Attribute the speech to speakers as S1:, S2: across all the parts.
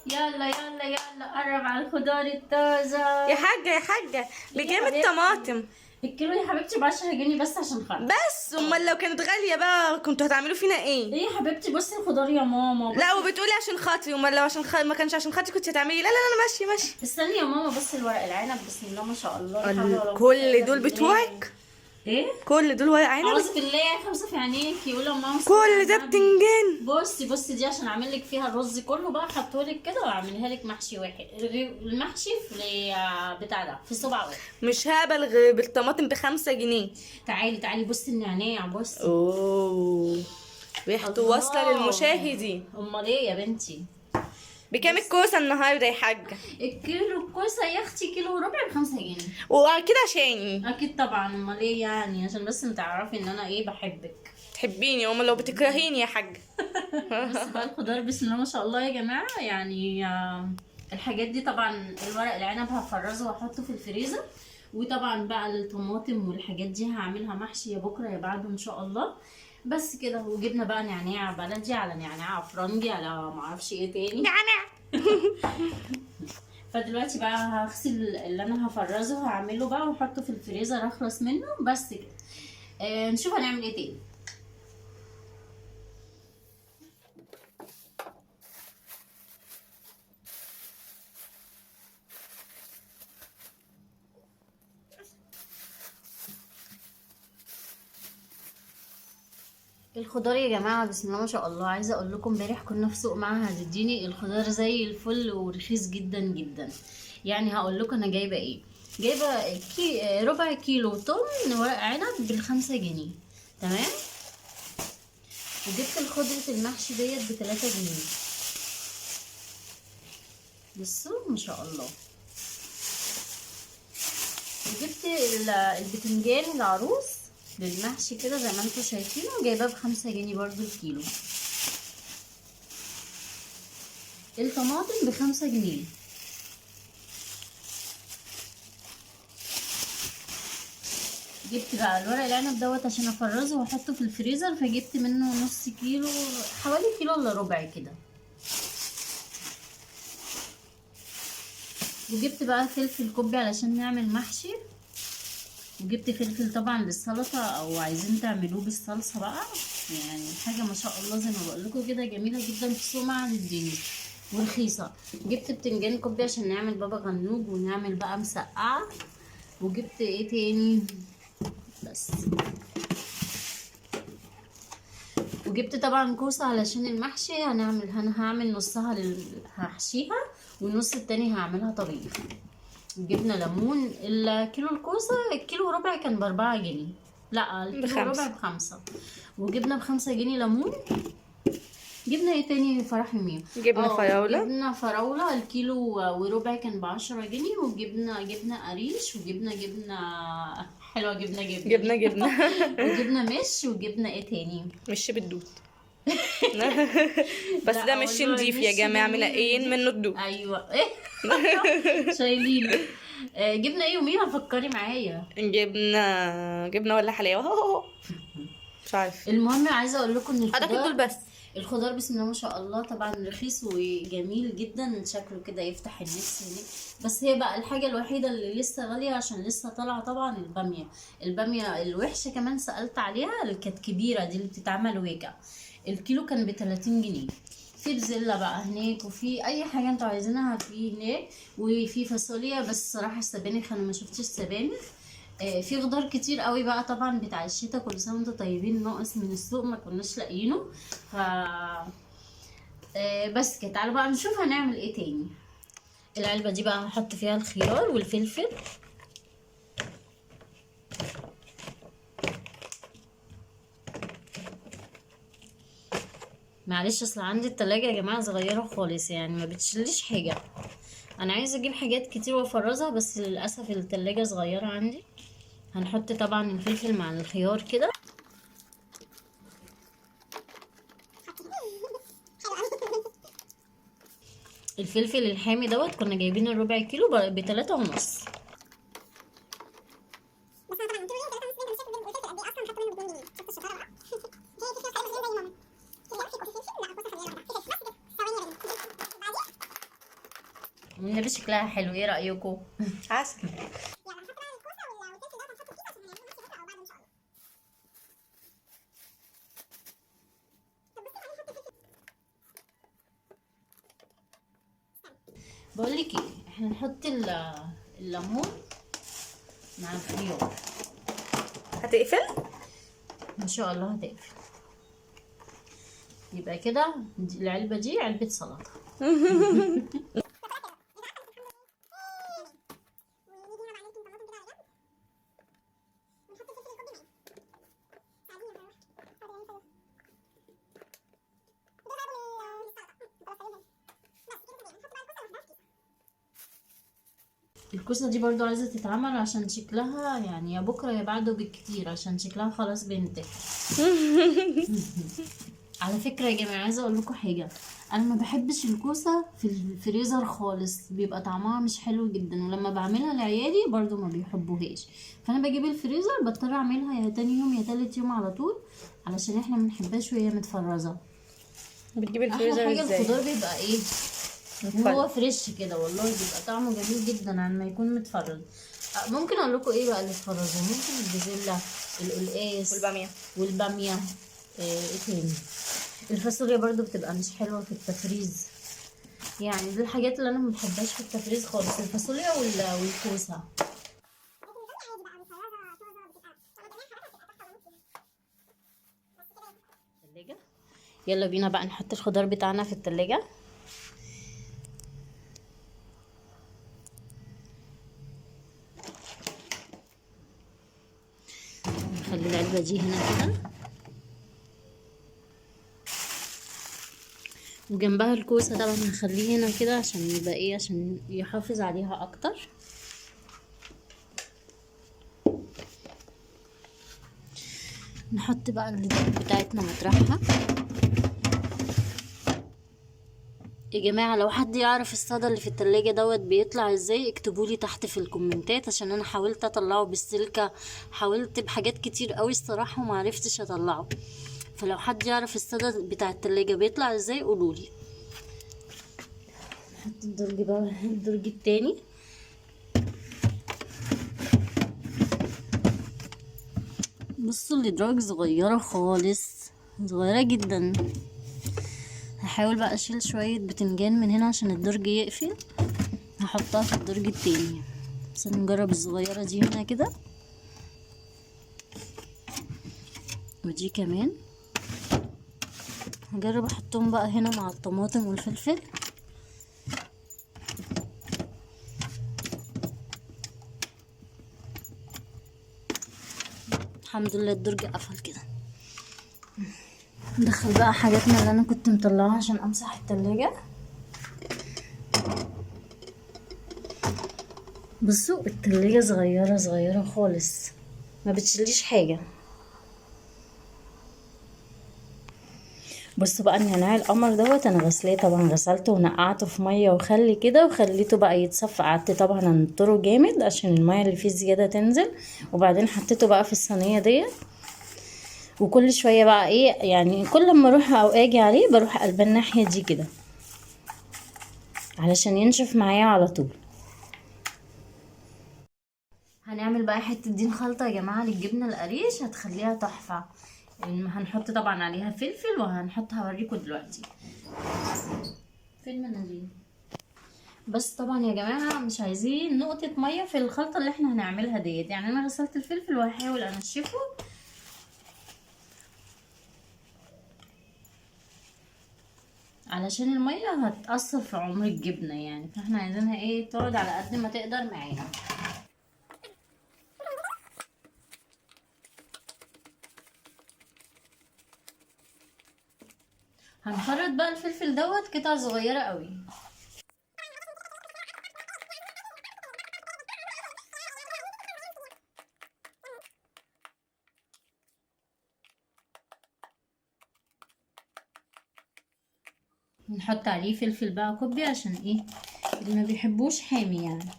S1: يلا يلا يلا قرب على الخضار الطازة.
S2: يا حاجه يا حاجه بكام الطماطم؟
S1: الكيلو يا حبيبتي ب10 جنيه بس عشان خاطر.
S2: بس امال لو كانت غاليه بقى كنتوا هتعملوا فينا ايه؟
S1: ايه يا حبيبتي بصي الخضار يا ماما.
S2: لا وبتقولي عشان خاطري، امال لو عشان ما كانش عشان خاطري كنت هتعملي. لا لا انا ماشيه.
S1: استني يا ماما بس الورق العنب بسم الله ما شاء الله. لا حول ولا قوة
S2: كل
S1: إلا
S2: دول
S1: بالله.
S2: بتوعك؟
S1: ايه؟
S2: كل دول ورق عنب؟
S1: اعوذ بالله 5 في عينيكي. قولي يا ماما
S2: كل ده بتنجان؟
S1: بصي دي عشان اعمل لك فيها الرز كله بقى، حطولك كده واعملها لك محشي واحد. المحشي في بتاع ده في صبع واحد.
S2: مش هقبل بالطماطم ب5 جنيه.
S1: تعالي بصي النعناع بصي.
S2: اوه ريحته واصله للمشاهدين.
S1: امال ايه يا بنتي؟
S2: بكام الكوسه النهارده يا حاجه؟
S1: الكيلو الكوسه يا اختي كيلو وربع ب5 جنيه.
S2: وكده عشاني؟
S1: اكيد طبعا. امال ايه يعني؟ عشان بس تعرفي ان انا ايه بحبك.
S2: تحبيني امال لو بتكرهيني يا حاجه؟
S1: بس بقى الخضار بسم الله ما شاء الله يا جماعه يعني. الحاجات دي طبعا الورق العنب هفرزه واحطه في الفريزر، وطبعا بقى الطماطم والحاجات دي هعملها محشي يا بكره يا بعده ان شاء الله. بس كده. وجبنا بقى نعناع بلدي على نعناع افرنجي على معرفش ايه تاني.
S2: نعناع.
S1: فدلوقتي بقى هغسل اللي انا هفرزه هعمله بقى واحطه في الفريزر اخلص منه. بس كده. نشوف هنعمل ايه تاني. الخضار يا جماعه بسم الله ما شاء الله. عايزه اقول لكم امبارح كنا في سوق معهد الديني، الخضار زي الفل ورخيص جدا جدا. يعني هقول لكم انا جايبه ايه. جايبه ربع كيلو طن ورق عنب ب5 جنيه. تمام. وجبت الخضره المحشي ديت ب3 جنيه. بصوا ما شاء الله. وجبت البتنجان العروس للمحشي كده زي ما انتوا شايفينه، جايباه ب5 جنيه برضو الكيلو. الطماطم ب5 جنيه. جبت بقى الورق العنب دوت عشان افرزه واحطه في الفريزر، فجبت منه نص كيلو، حوالي كيلو الا ربع كده. وجبت بقى فلفل كوبي علشان نعمل محشي. وجبت فلفل طبعا للسلطه او عايزين تعملوه بالصلصه بقى. يعني حاجه ما شاء الله زي ما بقول لكم كده جميله جدا في سوق معهد الديني ورخيصه. جبت بتنجان كوبي عشان نعمل بابا غنوج ونعمل بقى مسقعه. وجبت ايه تاني بس. وجبت طبعا كوسه علشان المحشي انا هعمل نصها هحشيها والنص التاني هعملها طبيخ. جبنا ليمون. الكيلو الكوسه الكيلو وربع كان ب4 جنيه. لا الكيلو وربع ب5. وجبنا ب5 جنيه ليمون. جبنا ايه تاني فرح يومين؟
S2: جبنا فراوله.
S1: جبنا فراوله الكيلو وربع كان ب10 جنيه. وجبنا قريش وجبنا حلوه جبنا وجبنا مش. وجبنا ايه تاني؟
S2: مش بالدود. بس ده مش نضيف يا جماعه، منقيين منه الدود.
S1: ايوه ايه شايلينه. جبنا ايه يوميها فكري معايا.
S2: جبنا ولا حلاوه مش عارف.
S1: المهم عايزه اقول لكم ان
S2: اعتقد دول بس.
S1: الخضار بسم الله ما شاء الله طبعا رخيص وجميل جدا، شكله كده يفتح النفس. بس هي بقى الحاجه الوحيده اللي لسه غاليه عشان لسه طالعه طبعا الباميه الوحشه كمان سالت عليها اللي كانت كبيره دي اللي بتتعمل ويكا. الكيلو كان ب30 جنيه. في بزله بقى هناك وفي اي حاجه انتوا عايزينها في هناك. وفي فاصوليا بس صراحه السبانخ انا ما شفتش سبانخ. في خضار كتير قوي بقى طبعا بتاع الشتا. كل سنه وانتم طيبين. ناقص من السوق ما كناش لاقيينه. ف بس كده. تعالوا بقى نشوف هنعمل ايه تاني. العلبه دي بقى هحط فيها الخيار والفلفل. معلش اصل عندي التلاجة يا جماعه صغيره خالص يعني ما بتشيليش حاجه. انا عايزه اجيب حاجات كتير وافرزها بس للاسف التلاجة صغيره عندي. هنحط طبعا الفلفل مع الخيار كده. الفلفل الحامي دوت كنا جايبين الربع كيلو ب3.5. والنبي شكلها حلو، ايه رايكم؟
S2: عسل.
S1: بقول لك ايه، احنا نحط الليمون مع الخيار.
S2: هتقفل؟
S1: ان شاء الله هتقفل. يبقى كده العلبه دي علبه سلطه. الكوسه دي برضو عايزه تتعمل عشان شكلها يعني يا بكره يا بعده بالكتير، عشان شكلها خلاص بينتهي. على فكره يا جماعه عايزه اقول لكم حاجه، انا ما بحبش الكوسه في الفريزر خالص، بيبقى طعمها مش حلو جدا، ولما بعملها لعيالي برضو ما بيحبوهاش. فانا بجيب الفريزر بضطر اعملها يا تاني يوم يا تالت يوم على طول، علشان احنا ما بنحبهاش وهي متفرزه.
S2: بتجيب
S1: احلى
S2: الفريزر
S1: حاجه
S2: ازاي؟
S1: الخضار بيبقى ايه وهو فريش كده، والله بيبقى طعمه جميل جدا عن ما يكون متفرز. ممكن اقول لكم ايه بقى اللي تفرزوه؟ ممكن البسله، القلقاس
S2: والباميه.
S1: والباميه. ايه تاني؟ الفاصوليا برضو بتبقى مش حلوه في التفريز، يعني دي الحاجات اللي انا ما بحبهاش في التفريز خالص، الفاصوليا والكوسه. التلاجة. يلا بينا بقى نحط الخضار بتاعنا في التلاجة. نخلي العلبة دي هنا كده، وجنبها الكوسة طبعا هنخليه هنا كده عشان يبقى ايه، عشان يحافظ عليها اكتر. نحط بقى الهدوم بتاعتنا مطرحها. يا جماعة لو حد يعرف الصدى اللي في التلاجة دوت بيطلع ازاي اكتبولي تحت في الكومنتات، عشان انا حاولت اطلعه بالسلكة، حاولت بحاجات كتير قوي الصراحة ومعرفتش اطلعه. فلو حد يعرف الصدى بتاع التلاجة بيطلع ازاي قولولي. نحط الدرج بقى، الدرج التاني. بصوا الادراج صغيرة خالص، صغيرة جدا. هحاول بقى اشيل شوية بتنجان من هنا عشان الدرج يقفل، هحطها في الدرج التاني. بس نجرب الصغيرة دي هنا كده، ودي كمان هجرب احطهم بقى هنا مع الطماطم والفلفل. الحمد لله الدرج قفل كده. ندخل بقى حاجاتنا اللي انا كنت مطلعاها عشان امسح التلاجة. بصوا التلاجة صغيرة صغيرة خالص، ما بتشيليش حاجة. بصوا بقى النعناع القمر دوت انا غسلاه طبعا، غسلته ونقعته في ميه وخل كده وخليته بقى يتصفى، قعدت طبعا انطره جامد عشان الميه اللي فيه زياده تنزل، وبعدين حطيته بقى في الصينيه ديت. وكل شويه بقى ايه يعني، كل ما اروح او اجي عليه بروح قلب الناحيه دي كده علشان ينشف معايا على طول. هنعمل بقى حته دين خلطه يا جماعه للجبنه القريش، هتخليها تحفه. يعني هنحط طبعا عليها فلفل، وهنحطها هوريكم دلوقتي. فين المناديل؟ بس طبعا يا جماعه مش عايزين نقطه ميه في الخلطه اللي احنا هنعملها ديت، يعني انا غسلت الفلفل وهحاول انشفه علشان الميه هتأثر في عمر الجبنه، يعني فاحنا عايزينها ايه تقعد على قد ما تقدر معانا. هنخرط بقى الفلفل دوت قطع صغيره قوي. نحط عليه فلفل بقى كوبي عشان ايه اللي ما بيحبوش حامي يعني.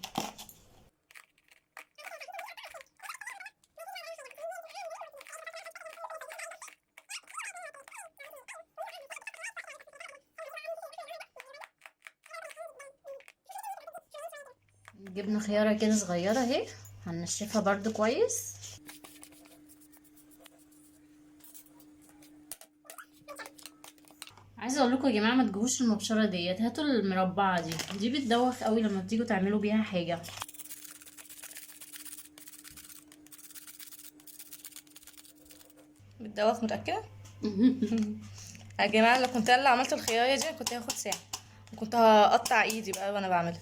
S1: جبنا خيارة كده صغيرة اهي، هننشفها برضو كويس. عايزه اقول لكم يا جماعه، ما تجيبوش المبشره ديت، هاتوا المربعه دي بتدوخ قوي لما بتيجوا تعملوا بيها حاجه.
S2: بتدوخ متأكدة؟ يا جماعة لو كنت انا اللي عملت الخيارية دي كنت هاخد ساعة، وكنت هقطع ايدي بقى وانا بعملها.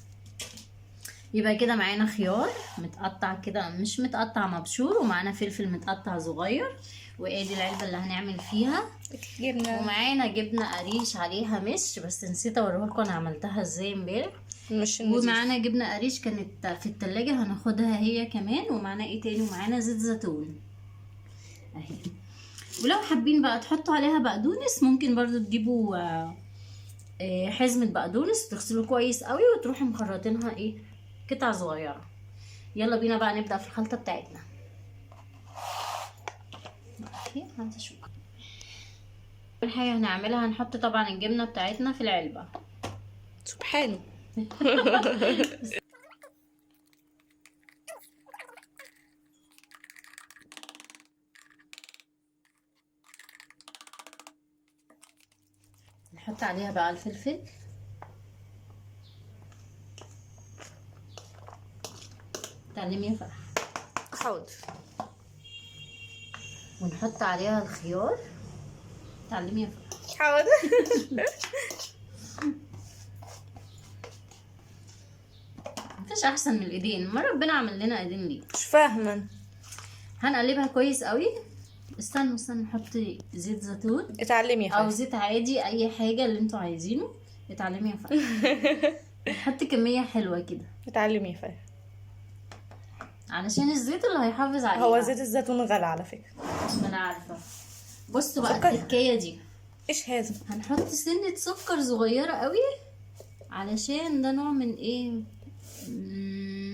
S1: يبقى كده معانا خيار متقطع كده، مش متقطع مبشور، ومعانا فلفل متقطع صغير، وادي العلبه اللي هنعمل فيها.
S2: جبنة
S1: ومعانا جبنه قريش عليها مش، بس نسيت اوريها لكم انا عملتها ازاي امبارح.
S2: مش النزيف.
S1: ومعانا جبنه قريش كانت في التلاجة هناخدها هي كمان. ومعانا ايه تاني؟ ومعانا زيت زيتون اهي. ولو حابين بقى تحطوا عليها بقدونس ممكن برضو تجيبوا حزمة بقدونس، تغسلوه كويس قوي وتروحوا مخرطينها ايه قطع صغيرة. يلا بينا بقى نبدأ في الخلطة بتاعتنا. اول حاجة هنعملها هنحط طبعا الجبنة بتاعتنا في العلبة.
S2: سبحانه.
S1: نحط عليها بقى الفلفل، تعلمي يا فرح.
S2: حاضر.
S1: ونحط عليها الخيار، تعلمي يا فرح.
S2: حاضر.
S1: مفيش احسن من الايدين، ما ربنا عمل لنا ايدين ليه.
S2: مش فاهمة.
S1: هنقلبها كويس قوي. استنوا نحط زيت زيتون
S2: اتعلمي يا
S1: او
S2: فندم.
S1: زيت عادي، اي حاجه اللي انتوا عايزينه. اتعلمي يا فرح. نحط كميه حلوه كده
S2: اتعلمي يا فندم.
S1: علشان الزيت اللي هيحافظ عليها.
S2: هو زيت الزيتون غالي على فكرة.
S1: ما انا عارفه. بصوا بقى
S2: سكر.
S1: التكايه دي،
S2: ايش هذا؟
S1: هنحط سنه سكر صغيره قوي، علشان ده نوع من ايه،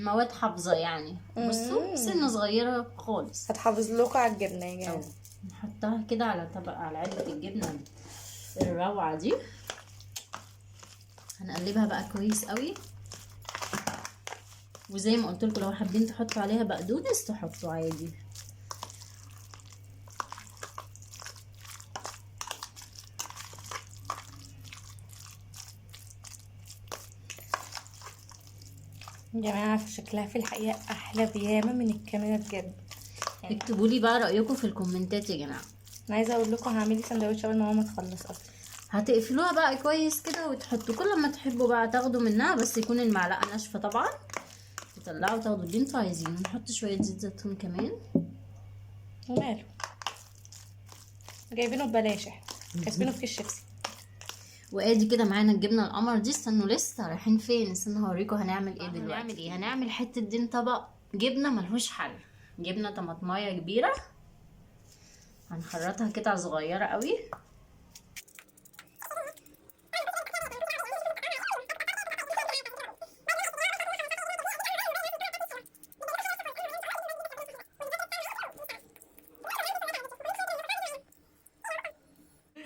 S1: مواد حافظه يعني. بصوا سنه صغيره خالص.
S2: هتحافظ لكم على الجبنة يا جماعة.
S1: نحطها كده على طبق، على علبه الجبنه الروعه دي. هنقلبها بقى كويس قوي. وزي ما قلت لكم لو حابين تحطوا عليها بقدونس تحطوا عادي.
S2: يا جماعة شكلها في الحقيقة أحلى بياما من الكاميرا بجد.
S1: اكتبوا لي بقى رأيكم في الكومنتات يا جماعة.
S2: أنا عايزة أقول لكم هعملي سندوتش أول ما ماما تخلص أصلا.
S1: هتقفلوها بقى كويس كده وتحطوا كل ما تحبوا بقى تاخدوا منها، بس يكون المعلقة ناشفة طبعا. تطلعوا تاخدوا اللي انتوا عايزينه. نحط شوية زيت زيتون كمان.
S2: وماله، جايبينه ببلاش، احنا كاسبينه في كيس شيبسي.
S1: وادي كده معانا الجبنه القمر دي. استنوا لسه رايحين فين، استنوا هوريكم هنعمل ايه دلوقتي. هنعمل حته دين طبق جبنه ملهوش حل. جبنه طماطمايه كبيره هنخرطها قطع صغيره قوي.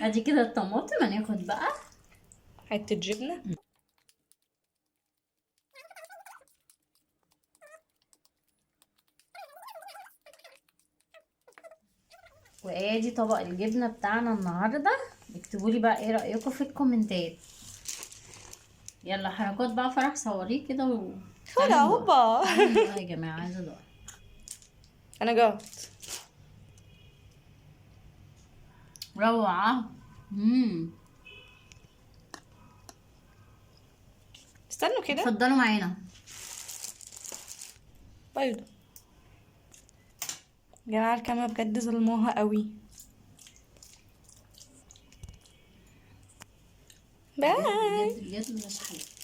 S1: ادي كده الطماطم. هناخد بقى
S2: حتة جبنة.
S1: وادي طبق الجبنه بتاعنا النهارده. اكتبوا لي بقى ايه رايكم في الكومنتات. يلا حركات بقى فرح، صوريه كده
S2: خدها هوبا.
S1: يا جماعه عايزه ادوق.
S2: انا جوعت.
S1: روعه.
S2: استنوا كده.
S1: اتفضلوا معانا.
S2: بيضة. يا جماعة الكاميرا بجد ظلموها قوي. باي.
S1: بجد مش حلو.